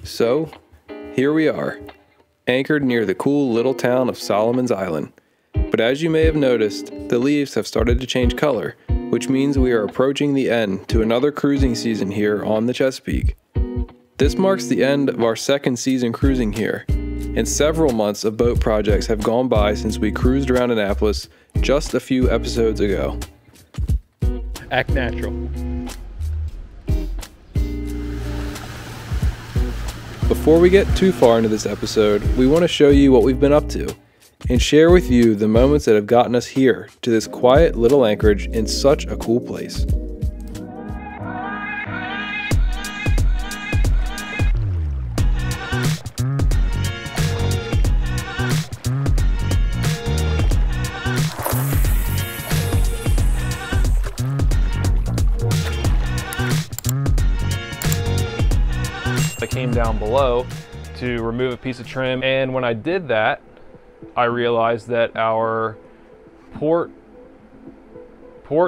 So, here we are, anchored near the cool little town of Solomon's Island. But as you may have noticed, the leaves have started to change color, which means we are approaching the end to another cruising season here on the Chesapeake. This marks the end of our second season cruising here, and several months of boat projects have gone by since we cruised around Annapolis just a few episodes ago. Act natural. Before we get too far into this episode, we want to show you what we've been up to and share with you the moments that have gotten us here to this quiet little anchorage in such a cool place. I came down below to remove a piece of trim, and when I did that, I realized that our port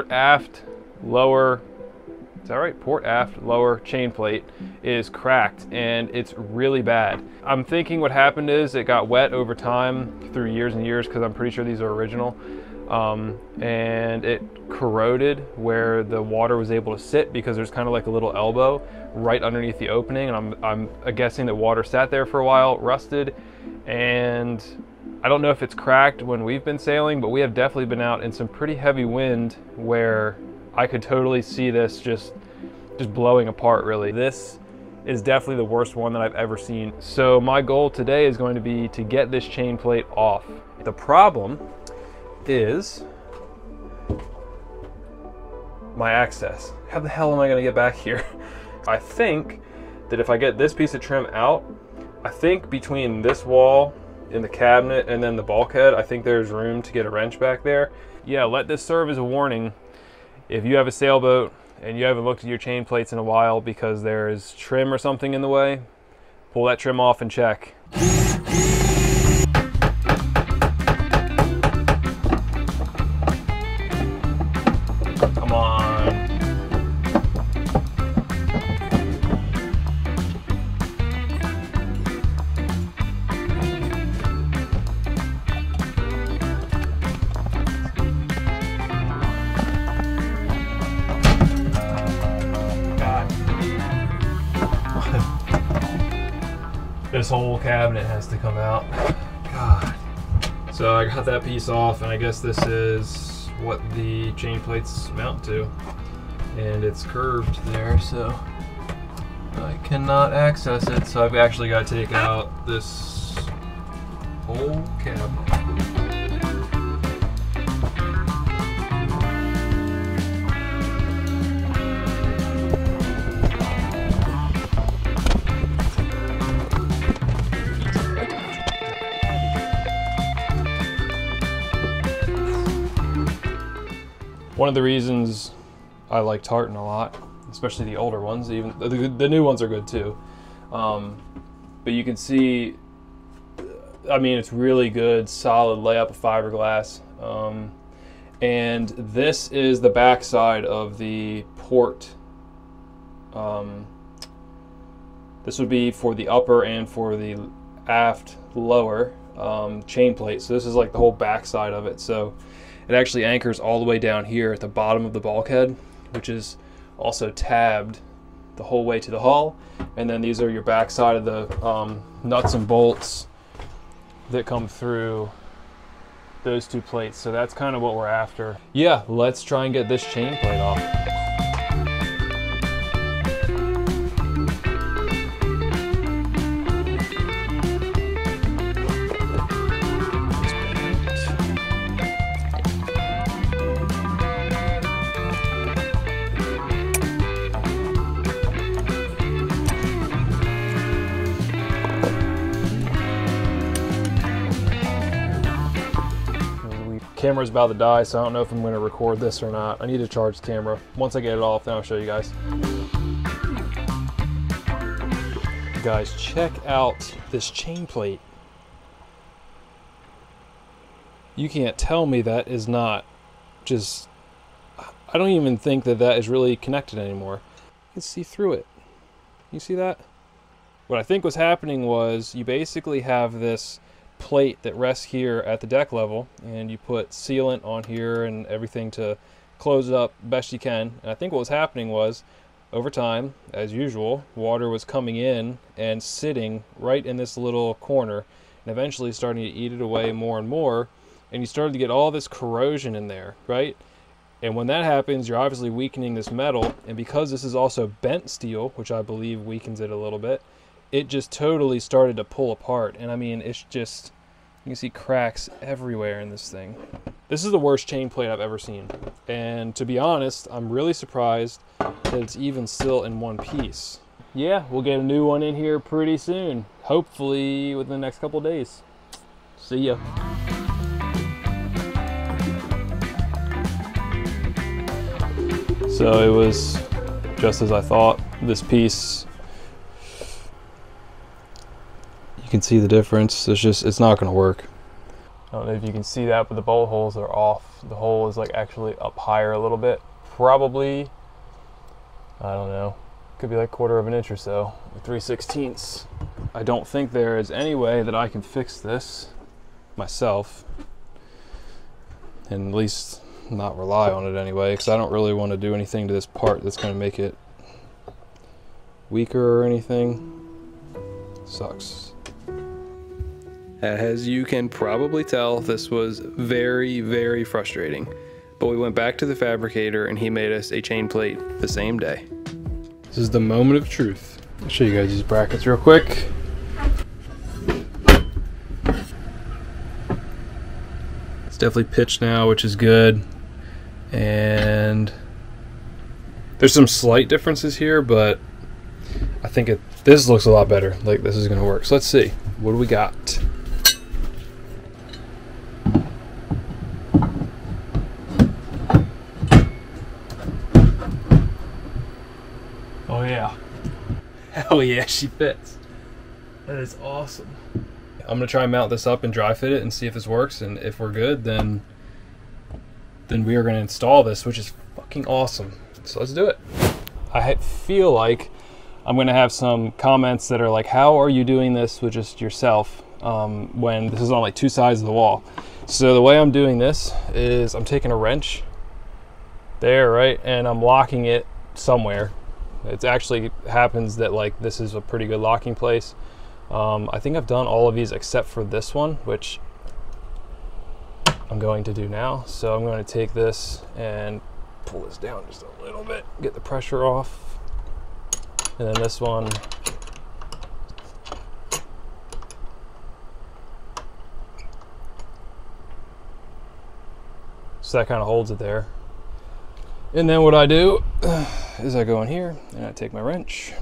aft lower, is that right? Port aft lower chain plate is cracked, and it's really bad. I'm thinking what happened is it got wet over time through years and years, because I'm pretty sure these are original, and it corroded where the water was able to sit, because there's kind of like a little elbow right underneath the opening, and I'm guessing that water sat there for a while, rusted, and I don't know if it's cracked when we've been sailing, but we have definitely been out in some pretty heavy wind where I could totally see this just blowing apart, really. This is definitely the worst one that I've ever seen. So my goal today is going to be to get this chain plate off. The problem is my access. How the hell am I gonna get back here? I think that if I get this piece of trim out, I think between this wall in the cabinet and then the bulkhead, I think there's room to get a wrench back there. Yeah, let this serve as a warning. If you have a sailboat and you haven't looked at your chain plates in a while because there is trim or something in the way, pull that trim off and check. Come on. This whole cabinet has to come out. God. So I got that piece off, and I guess this is what the chain plates mount to. And it's curved there, so I cannot access it. So I've actually got to take out this whole cabinet. One of the reasons I like tartan a lot, especially the older ones, even the new ones are good too. But you can see, I mean, it's really good, solid layup of fiberglass. And this is the back side of the port. This would be for the upper and for the aft lower chain plate. So this is like the whole back side of it. So it actually anchors all the way down here at the bottom of the bulkhead, which is also tabbed the whole way to the hull. And then these are your back side of the nuts and bolts that come through those two plates. So that's kind of what we're after. Yeah, let's try and get this chain plate off. Camera's about to die, so I don't know if I'm going to record this or not. I need to charge the camera. Once I get it off, then I'll show you guys. Guys, check out this chain plate. You can't tell me that is not just, I don't even think that that is really connected anymore. You can see through it. You see that? What I think was happening was you basically have this plate that rests here at the deck level, and you put sealant on here and everything to close it up best you can. And I think what was happening was, over time, as usual, water was coming in and sitting right in this little corner and eventually starting to eat it away more and more, and you started to get all this corrosion in there, right? And when that happens, you're obviously weakening this metal, and because this is also bent steel, which I believe weakens it a little bit, it just totally started to pull apart. And I mean, it's just, you can see cracks everywhere in this thing. This is the worst chain plate I've ever seen. And to be honest, I'm really surprised that it's even still in one piece. Yeah, we'll get a new one in here pretty soon. Hopefully within the next couple of days. See ya. So it was just as I thought. This piece, you can see the difference. It's not gonna work. I don't know if you can see that, but the bolt holes are off. The hole is like actually up higher a little bit. Probably, I don't know, could be like 1/4 of an inch or so, 3/16. I don't think there is any way that I can fix this myself, and at least not rely on it anyway, because I don't really want to do anything to this part that's going to make it weaker or anything. Sucks. As you can probably tell, this was very, very frustrating, but we went back to the fabricator and he made us a chain plate the same day. This is the moment of truth. I'll show you guys these brackets real quick. It's definitely pitched now, which is good. And there's some slight differences here, but I think this looks a lot better. Like, this is gonna work. So let's see, what do we got? Oh yeah. Hell yeah, she fits. That is awesome. I'm gonna try and mount this up and dry fit it and see if this works, and if we're good, then we are gonna install this, which is fucking awesome. So let's do it. I feel like I'm gonna have some comments that are like, how are you doing this with just yourself when this is on like 2 sides of the wall? So the way I'm doing this is I'm taking a wrench there, right, and I'm locking it somewhere. It actually happens that like this is a pretty good locking place. I think I've done all of these except for this one, which I'm going to do now. So I'm going to take this and pull this down just a little bit, get the pressure off. And then this one, so that kind of holds it there. And then what I do is I go in here and I take my wrench.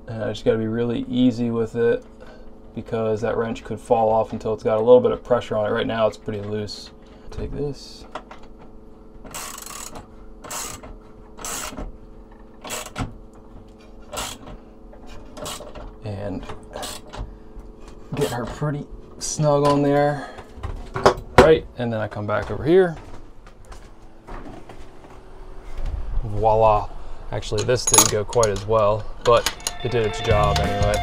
And I just got to be really easy with it, because that wrench could fall off until it's got a little bit of pressure on it. Right now it's pretty loose. Take this. And get her pretty snug on there. Right, and then I come back over here. Voila. Actually, this didn't go quite as well, but it did its job anyway.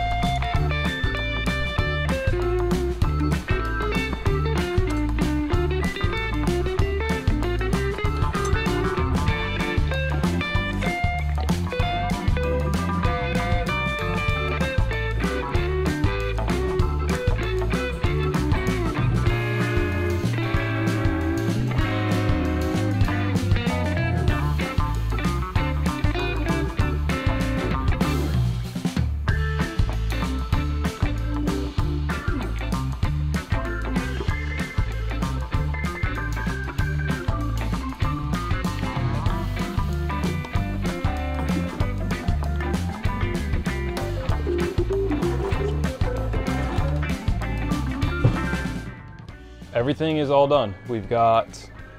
Everything is all done. We've got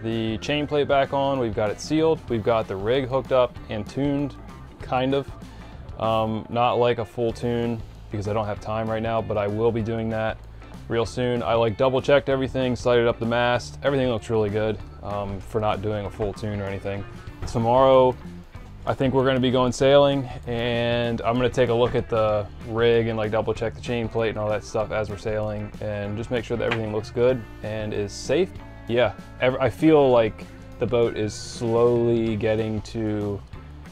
the chain plate back on, we've got it sealed, we've got the rig hooked up and tuned, kind of. Not like a full tune because I don't have time right now, but I will be doing that real soon. I like double checked everything, sighted up the mast. Everything looks really good for not doing a full tune or anything. Tomorrow, I think we're gonna be going sailing, and I'm gonna take a look at the rig and like double check the chain plate and all that stuff as we're sailing, and just make sure that everything looks good and is safe. Yeah, I feel like the boat is slowly getting to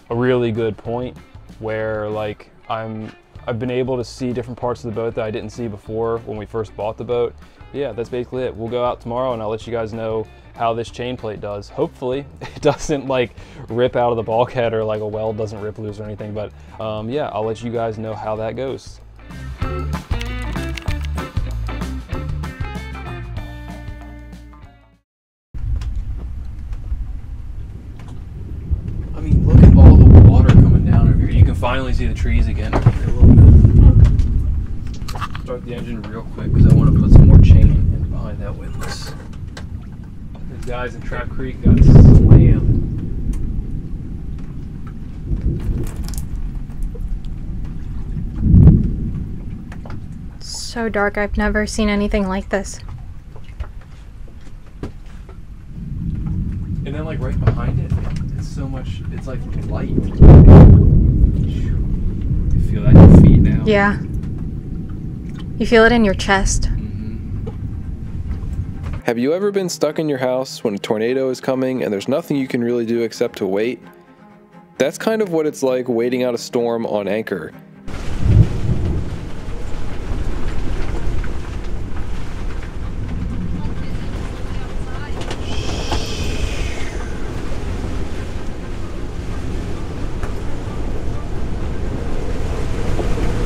a really good point where like I've been able to see different parts of the boat that I didn't see before when we first bought the boat. Yeah, that's basically it. We'll go out tomorrow and I'll let you guys know how this chain plate does. Hopefully it doesn't like rip out of the bulkhead or like a weld doesn't rip loose or anything, but yeah, I'll let you guys know how that goes. I mean, look at all the water coming down over here. You can finally see the trees again. Start the engine real quick because I want to put some more chain in behind that windlass. These guys in Trap Creek got slammed. So dark, I've never seen anything like this. And then like right behind it, it's so much, it's like light. You feel that in your feet now? Yeah. You feel it in your chest. Have you ever been stuck in your house when a tornado is coming and there's nothing you can really do except to wait? That's kind of what it's like waiting out a storm on anchor.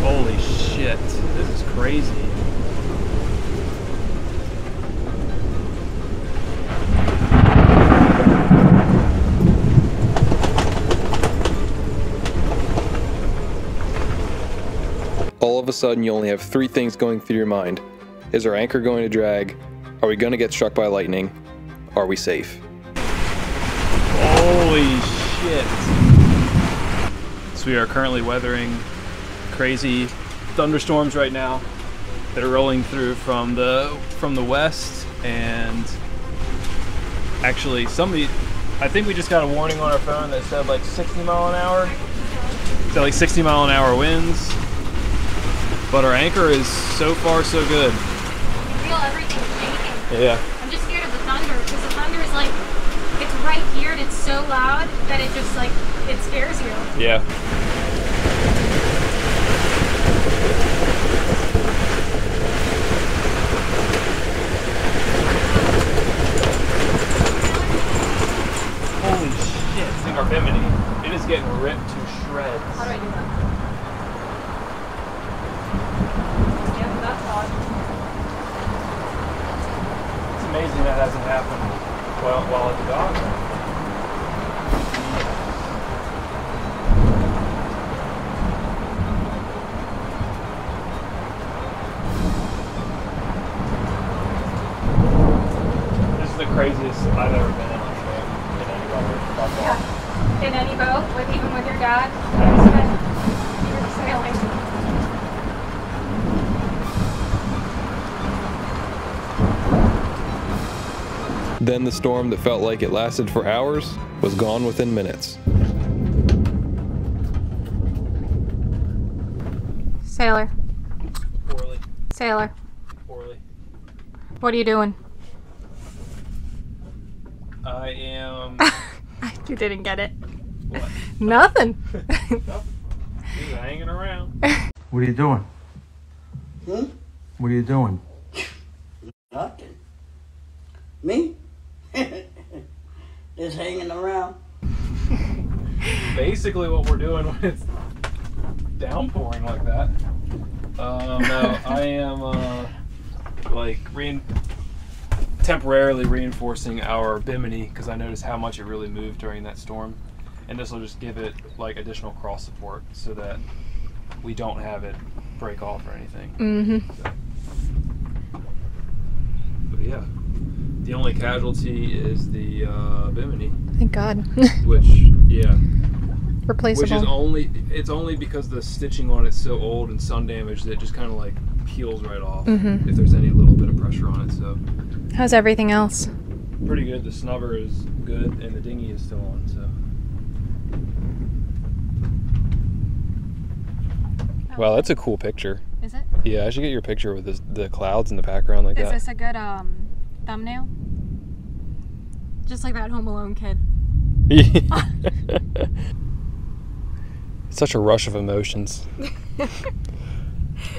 Holy shit, this is crazy. All of a sudden, you only have three things going through your mind. Is our anchor going to drag? Are we going to get struck by lightning? Are we safe? Holy shit. So we are currently weathering crazy thunderstorms right now that are rolling through from the west, and actually I think we just got a warning on our phone that said like 60 mile an hour. So like 60 mile an hour winds. But our anchor is so far so good. You feel everything shaking. Yeah. I'm just scared of the thunder because the thunder is like, it's right here and it's so loud that it just like, it scares you. Yeah. Holy shit. I think our Bimini, it is getting ripped to shreds. How do I do that? Yeah, that's odd. It's amazing that hasn't happened while at the dock. This is the craziest I've ever been on a trip in any boat. Yeah. In any boat, even with your dad, you're sailing. Then the storm that felt like it lasted for hours was gone within minutes. Sailor. Poorly. Sailor. Poorly. What are you doing? I am... You didn't get it. What? Nothing. Nothing. Just hanging around. What are you doing? Hmm? What are you doing? Nothing. Me? Just hanging around. Basically what we're doing when it's downpouring like that. No, I am like temporarily reinforcing our Bimini because I noticed how much it really moved during that storm, and this will just give it like additional cross support so that we don't have it break off or anything. Mm-hmm. So. But yeah, the only casualty is the Bimini. Thank God. Which, yeah. Replaceable. Which is it's only because the stitching on it's so old and sun damaged that it just kind of like peels right off if there's any little bit of pressure on it. So How's everything else? pretty good. The snubber is good, and the dinghy is still on. So. Wow, that's a cool picture. Is it? Yeah, I should get your picture with the clouds in the background like Is that. this a good thumbnail? Just like that Home Alone kid. Such a rush of emotions.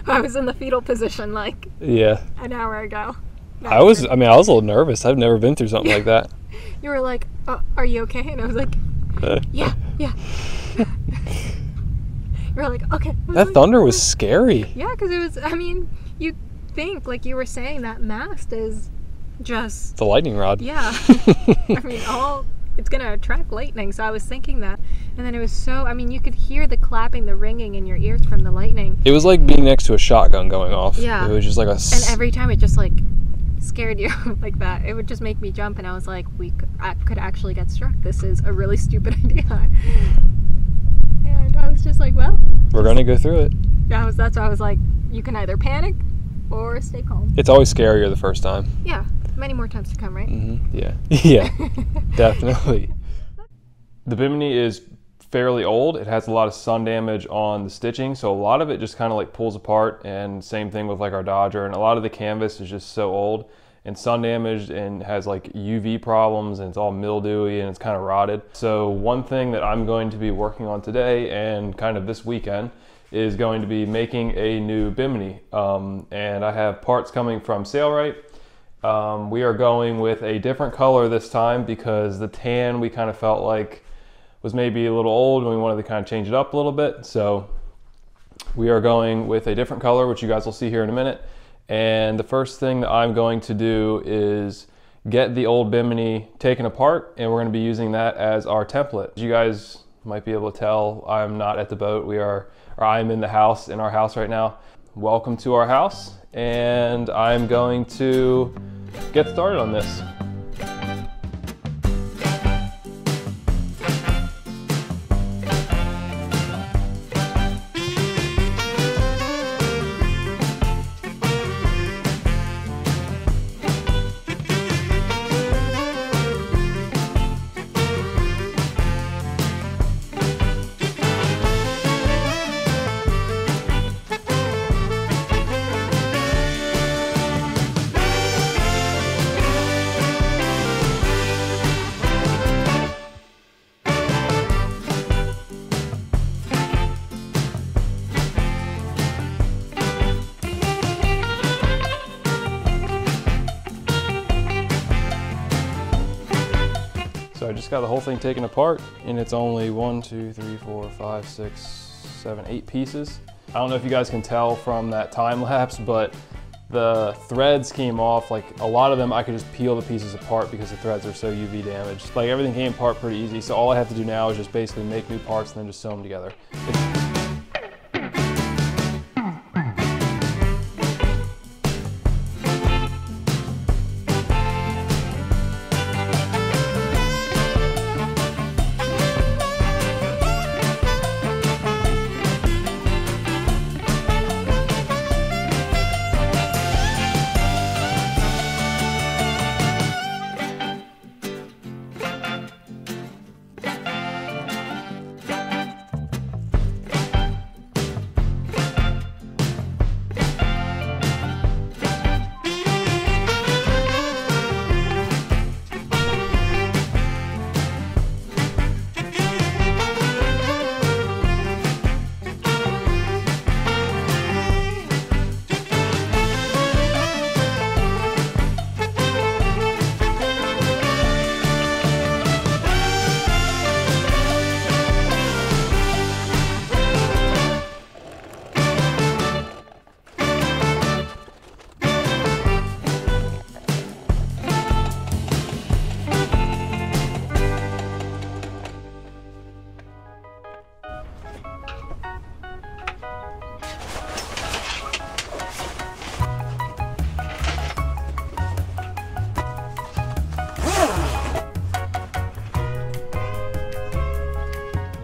I was in the fetal position like Yeah. an hour ago. I was a little nervous. I've never been through something like that. You were like, are you okay? And I was like, yeah. You were like, okay. That thunder was scary. Yeah, because it was, I mean, you think, like you were saying, that mast is just... The lightning rod. Yeah. I mean, it's going to attract lightning, so I was thinking that. And then it was so, I mean, you could hear the clapping, the ringing in your ears from the lightning. It was like being next to a shotgun going off. Yeah. It was just like a... And every time it just, like, scared you like that. It would just make me jump, and I was like, I could actually get struck. This is a really stupid idea. And I was just like, well... We're going to go through it. Yeah, that's why I was like, you can either panic or stay calm. It's always scarier the first time. Yeah, many more times to come, right? Yeah. Yeah, definitely. The Bimini is fairly old. It has a lot of sun damage on the stitching, so a lot of it just kind of like pulls apart, and same thing with like our Dodger, and a lot of the canvas is just so old and sun damaged and has like UV problems, and it's all mildewy and it's kind of rotted. So one thing that I'm going to be working on today and kind of this weekend is going to be making a new Bimini, and I have parts coming from Sailrite. We are going with a different color this time because the tan we kind of felt like was maybe a little old, and we wanted to kind of change it up a little bit. So we are going with a different color, which you guys will see here in a minute. And the first thing that I'm going to do is get the old Bimini taken apart, and we're going to be using that as our template. As you guys might be able to tell, I'm not at the boat. I'm in the house, in our house right now. Welcome to our house, and I'm going to get started on this. So I just got the whole thing taken apart, and it's only 1, 2, 3, 4, 5, 6, 7, 8 pieces. I don't know if you guys can tell from that time lapse, but the threads came off. Like a lot of them, I could just peel the pieces apart because the threads are so UV damaged. Like everything came apart pretty easy. So all I have to do now is just basically make new parts and then just sew them together.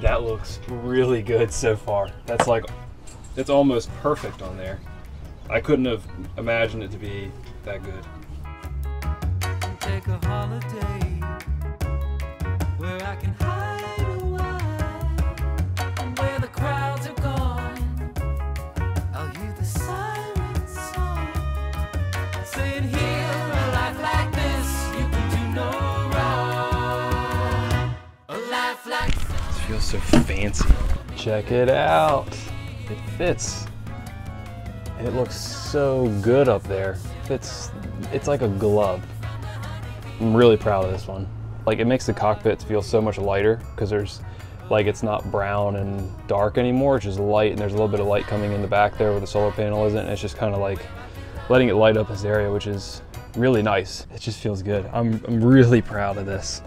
That looks really good so far. That's like, it's almost perfect on there. I couldn't have imagined it to be that good. Take a holiday where I can hide away, where the crowds are gone. I'll hear the siren song saying, here, a life like this, you can do no wrong. A life like this. It feels so fancy. Check it out. It fits. It looks so good up there. It's like a glove. I'm really proud of this one. Like, it makes the cockpit feel so much lighter because there's, like, it's not brown and dark anymore. It's just light, and there's a little bit of light coming in the back there where the solar panel isn't. And it's just kind of like letting it light up this area, which is really nice. It just feels good. I'm really proud of this.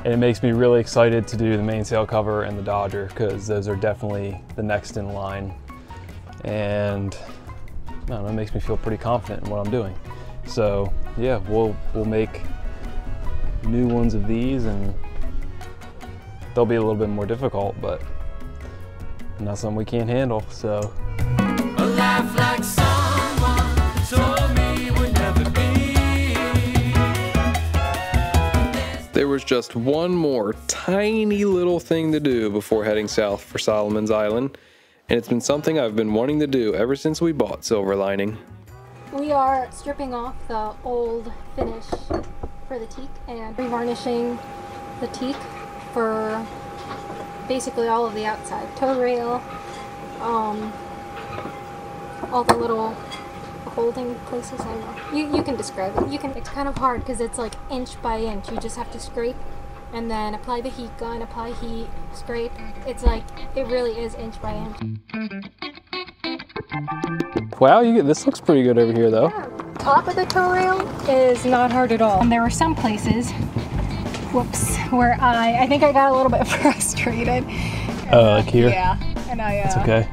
And it makes me really excited to do the mainsail cover and the Dodger because those are definitely the next in line. And I don't know, it makes me feel pretty confident in what I'm doing. So yeah, we'll make new ones of these, and they'll be a little bit more difficult, but not something we can't handle. So A life like someone told me would never be. There was just one more tiny little thing to do before heading south for Solomon's Island, and it's been something I've been wanting to do ever since we bought Silver Lining. We are stripping off the old finish for the Teak and revarnishing the Teak for basically all of the outside. Tow rail, all the little holding places. I don't know. You can describe it. It's kind of hard because it's like inch by inch. You just have to scrape and then apply the heat gun, apply heat, scrape. It's like, it really is inch by inch. wow, this looks pretty good over here though. Yeah. Top of the tow rail is not hard at all. And there were some places, whoops, where I think I got a little bit frustrated. Like here? Yeah, and I It's okay.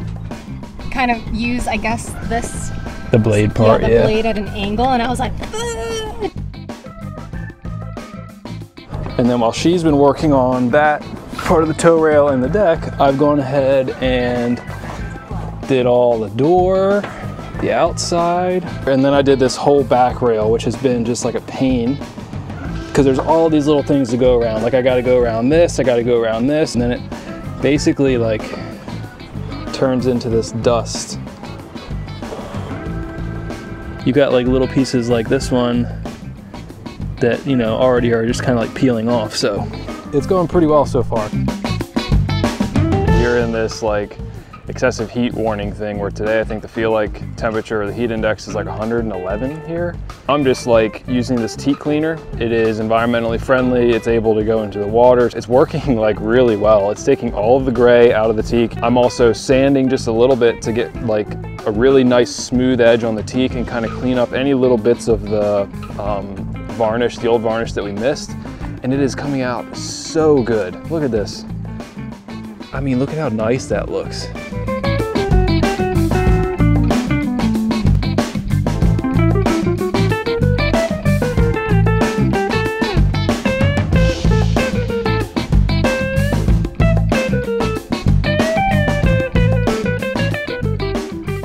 kind of used, I guess, this. The blade part, the blade at an angle, and I was like, ugh! And then while she's been working on that part of the tow rail and the deck, I've gone ahead and did all the door, the outside, and then I did this whole back rail, which has been just like a pain because there's all these little things to go around. Like, I got to go around this, I got to go around this, and then it basically like turns into this dust. You got like little pieces like this one that, you know, already are just kind of like peeling off. So it's going pretty well so far. We're in this like excessive heat warning thing where today I think the feel like temperature or the heat index is like 111 here. I'm just like using this Teak cleaner. It is environmentally friendly. It's able to go into the water. It's working like really well. It's taking all of the gray out of the Teak. I'm also sanding just a little bit to get like a really nice smooth edge on the Teak and kind of clean up any little bits of the varnish, the old varnish that we missed. And it is coming out so good. Look at this. I mean, look at how nice that looks.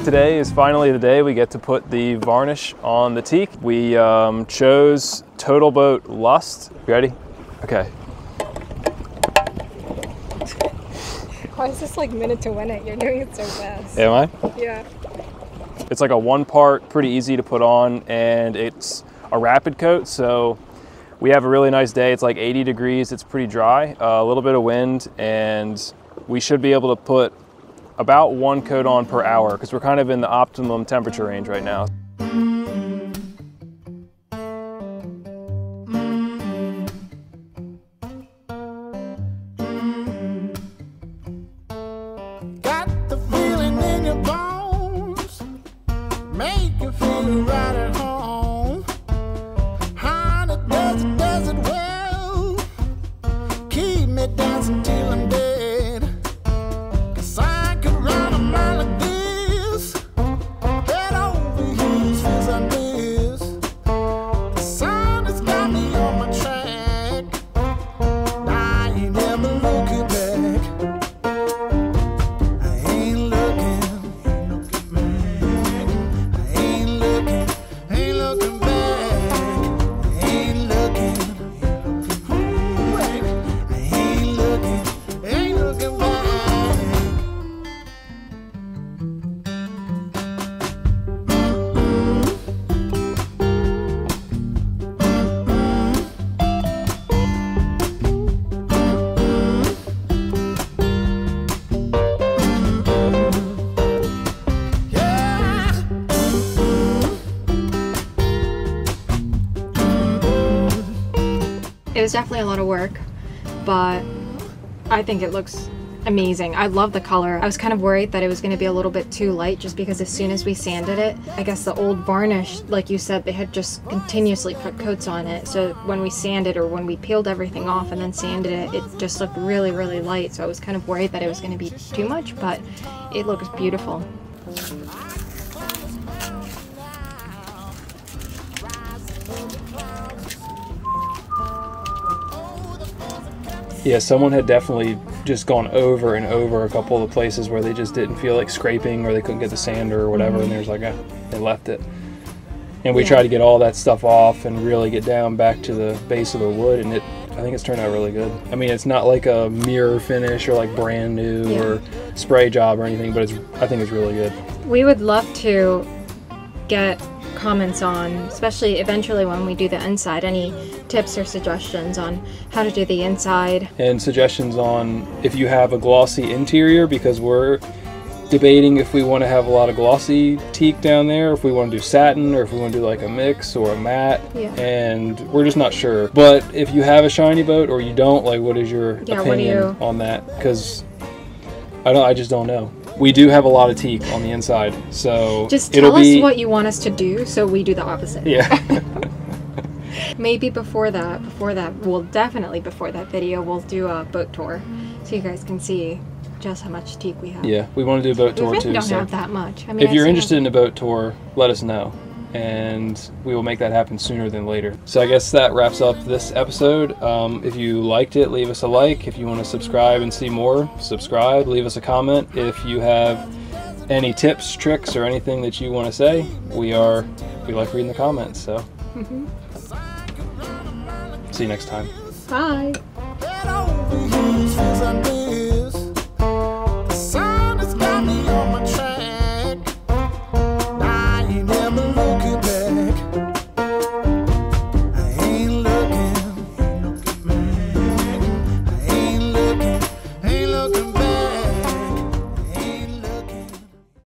Today is finally the day we get to put the varnish on the Teak. We chose Total Boat Lust. You ready? Okay. Why is this like minute to win it? You're doing it so fast. Am I? Yeah. It's like a one part, pretty easy to put on, and it's a rapid coat, so we have a really nice day. It's like 80 degrees, it's pretty dry, a little bit of wind, and we should be able to put about one coat on per hour because we're kind of in the optimum temperature range right now. Got the feeling in your bones, make you feel right at home. Honey, does it well, keep me dancing till I'm dead. 'Cause I could run a mile like this, head over heels feels It was definitely a lot of work, but I think it looks amazing. I love the color. I was kind of worried that it was going to be a little bit too light just because as soon as we sanded it, I guess the old varnish, like you said, they had just continuously put coats on it. So when we sanded, or when we peeled everything off and then sanded it, it just looked really, really light. So I was kind of worried that it was going to be too much, but it looks beautiful. Yeah, someone had definitely just gone over and over a couple of places where they just didn't feel like scraping, or they couldn't get the sander or whatever, and there's like they left it. And we tried to get all that stuff off and really get down back to the base of the wood, and I think it's turned out really good. I mean, it's not like a mirror finish or like brand new or spray job or anything, but I think it's really good. We would love to get comments on, especially eventually when we do the inside, any tips or suggestions on how to do the inside. And suggestions on if you have a glossy interior, because we're debating if we want to have a lot of glossy teak down there, if we want to do satin, or if we want to do like a mix or a matte, and we're just not sure. But if you have a shiny boat or you don't, like, what is your opinion on that? Because I just don't know. We do have a lot of teak on the inside, so just tell us what you want us to do, so we do the opposite. Yeah. Maybe before that, well, definitely before that video, we'll do a boat tour, so you guys can see just how much teak we have. Yeah, we want to do a boat tour too. We don't have that much. I mean, if you're interested in a boat tour, let us know, and we will make that happen sooner than later. So I guess that wraps up this episode. If you liked it, leave us a like. If you want to subscribe and see more, subscribe. Leave us a comment. If you have any tips, tricks, or anything that you want to say, we like reading the comments. So see you next time. Bye. Get over you,